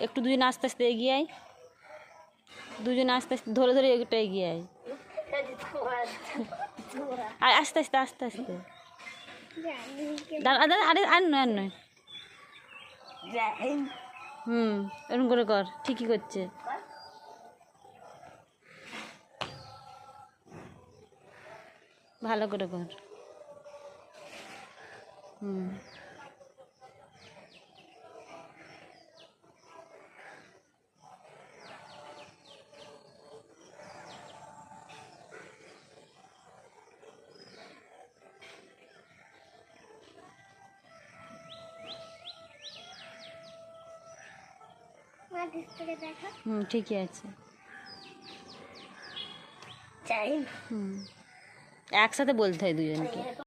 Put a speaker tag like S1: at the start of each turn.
S1: একটু দুজনে আস্তে আস্তে এগিয়ে আয়, দুজনে আস্তে আস্তে ধরে ধরে একটা এগিয়ে আয়। আর আস্তে আস্তে আস্তে আস্তে আরে আর নয় আর নয়। এরকম করে কর, ঠিকই করছে। ভালো করে কর। ঠিকই আছে। একসাথে বলতে হয় দুজনকে।